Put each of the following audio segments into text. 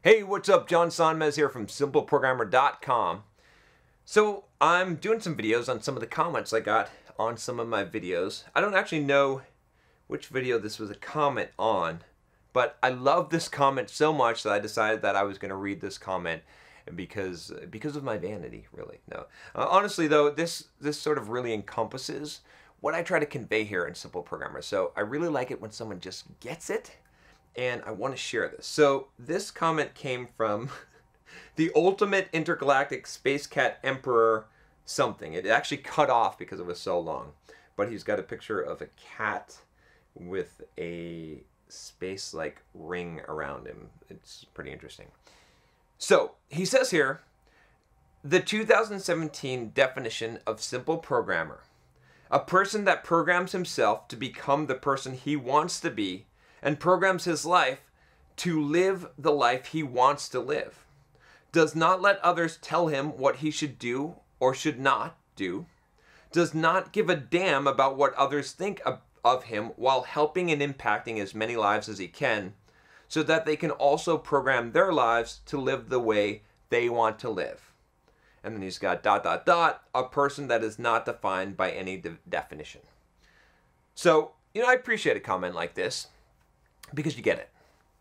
Hey, what's up? John Sonmez here from simpleprogrammer.com. So I'm doing some videos on some of the comments I got on some of my videos. I don't actually know which video this was a comment on, but I love this comment so much that I decided that I was going to read this comment because of my vanity, really. No, honestly though, this sort of really encompasses what I try to convey here in Simple Programmer. So I really like it when someone just gets it, and I want to share this. So this comment came from the ultimate intergalactic space cat emperor something. It actually cut off because it was so long, but he's got a picture of a cat with a space-like ring around him. It's pretty interesting. So he says here, the 2017 definition of simple programmer: a person that programs himself to become the person he wants to be and programs his life to live the life he wants to live. Does not let others tell him what he should do or should not do. Does not give a damn about what others think of him while helping and impacting as many lives as he can, so that they can also program their lives to live the way they want to live. And then he's got ... a person that is not defined by any definition. So, I appreciate a comment like this because you get it.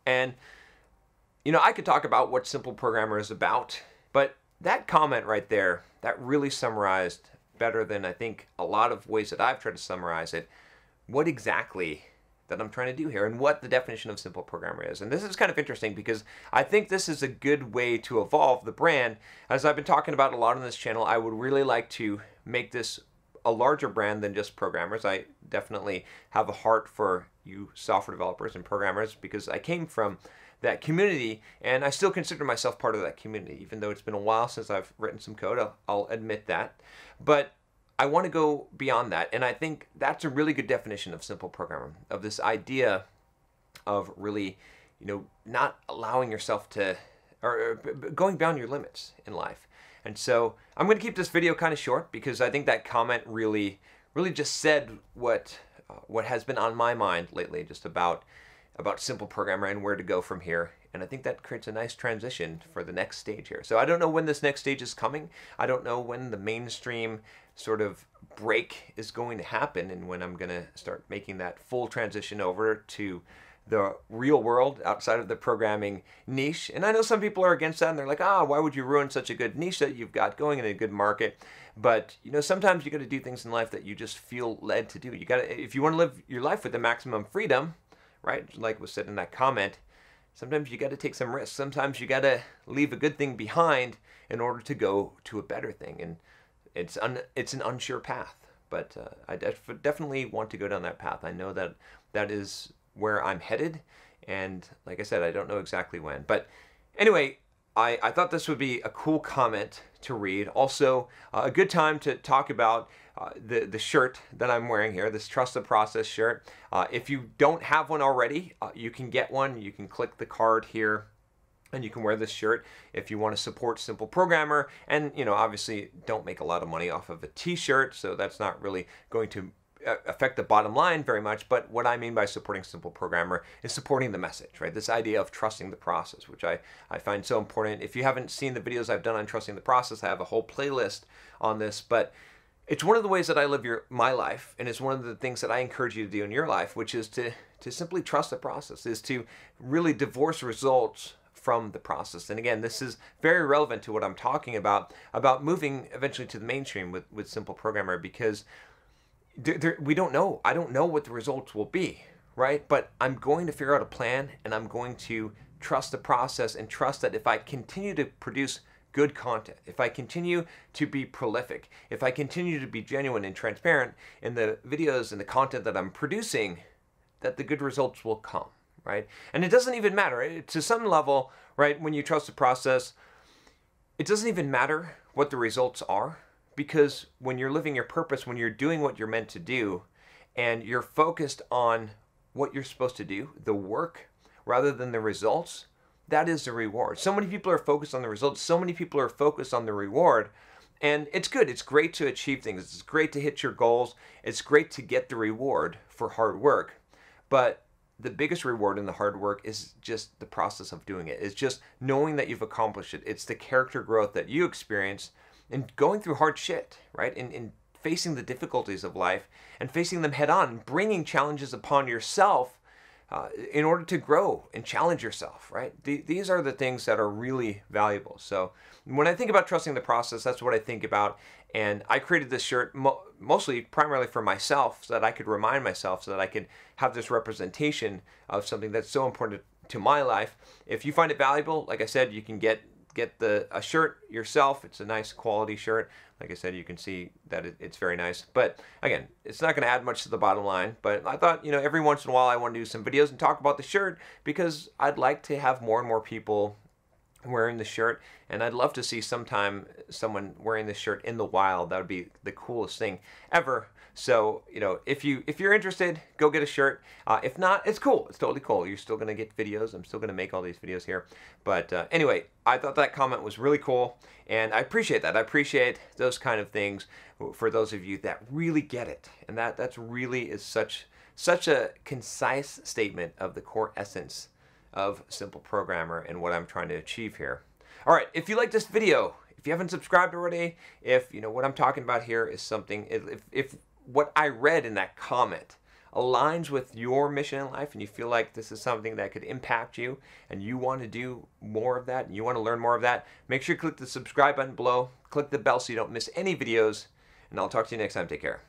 And, I could talk about what Simple Programmer is about, but that comment right there, that really summarized better than I think a lot of ways that I've tried to summarize it, what exactly that I'm trying to do here and what the definition of Simple Programmer is. And this is kind of interesting because I think this is a good way to evolve the brand. As I've been talking about a lot on this channel, I would really like to make this a larger brand than just programmers. I definitely have a heart for you software developers and programmers because I came from that community, and I still consider myself part of that community, even though it's been a while since I've written some code. I'll admit that. But I want to go beyond that, and I think that's a really good definition of Simple Programmer, of this idea of really, not allowing yourself to, or going beyond your limits in life. And so I'm going to keep this video kind of short because I think that comment really just said what has been on my mind lately, just about Simple Programmer and where to go from here. And I think that creates a nice transition for the next stage here. So I don't know when this next stage is coming. I don't know when the mainstream sort of break is going to happen and when I'm going to start making that full transition over to the real world outside of the programming niche. And I know some people are against that and they're like, why would you ruin such a good niche that you've got going in a good market? But sometimes you got to do things in life that you just feel led to do. You got to, if you want to live your life with the maximum freedom, right? Like was said in that comment, sometimes you got to take some risks. Sometimes you got to leave a good thing behind in order to go to a better thing. And it's an unsure path, but I definitely want to go down that path. I know that that is where I'm headed, and like I said, I don't know exactly when. But anyway, I thought this would be a cool comment to read. Also, a good time to talk about the shirt that I'm wearing here, this Trust the Process shirt. If you don't have one already, you can get one. You can click the card here, and you can wear this shirt if you want to support Simple Programmer. And, obviously don't make a lot of money off of a t-shirt, so that's not really going to affect the bottom line very much. But what I mean by supporting Simple Programmer is supporting the message, right? This idea of trusting the process, which I find so important. If you haven't seen the videos I've done on trusting the process, I have a whole playlist on this, but it's one of the ways that I live my life, and it's one of the things that I encourage you to do in your life, which is to simply trust the process, is to really divorce results from the process. And again, this is very relevant to what I'm talking about moving eventually to the mainstream with Simple Programmer, because we don't know. I don't know what the results will be, right? But I'm going to figure out a plan, and I'm going to trust the process and trust that if I continue to produce good content, if I continue to be prolific, if I continue to be genuine and transparent in the videos and the content that I'm producing, that the good results will come, right? And it doesn't even matter. To some level, right, when you trust the process, it doesn't even matter what the results are, because when you're living your purpose, when you're doing what you're meant to do, and you're focused on what you're supposed to do, the work, rather than the results, that is the reward. So many people are focused on the results. So many people are focused on the reward. And it's good. It's great to achieve things. It's great to hit your goals. It's great to get the reward for hard work. But the biggest reward in the hard work is just the process of doing it. It's just knowing that you've accomplished it. It's the character growth that you experience in going through hard shit, right? In facing the difficulties of life and facing them head on, bringing challenges upon yourself in order to grow and challenge yourself, right? These are the things that are really valuable. So when I think about trusting the process, that's what I think about. And I created this shirt primarily for myself, so that I could remind myself, so that I could have this representation of something that's so important to my life. If you find it valuable, like I said, you can get a shirt yourself. It's a nice quality shirt. Like I said, you can see that it's very nice. But again, it's not going to add much to the bottom line. But I thought, every once in a while I want to do some videos and talk about the shirt, because I'd like to have more and more people wearing the shirt, and I'd love to see sometime someone wearing this shirt in the wild. That would be the coolest thing ever. So, if you're interested, go get a shirt. If not, it's cool. It's totally cool. You're still gonna get videos. I'm still gonna make all these videos here. But anyway, I thought that comment was really cool, and I appreciate that. I appreciate those kind of things for those of you that really get it, and that's really is such a concise statement of the core essence of Simple Programmer and what I'm trying to achieve here. All right, if you like this video, if you haven't subscribed already, if what I'm talking about here is something, if what I read in that comment aligns with your mission in life, and you feel like this is something that could impact you, and you want to do more of that, and you want to learn more of that, make sure you click the subscribe button below, click the bell so you don't miss any videos, and I'll talk to you next time. Take care.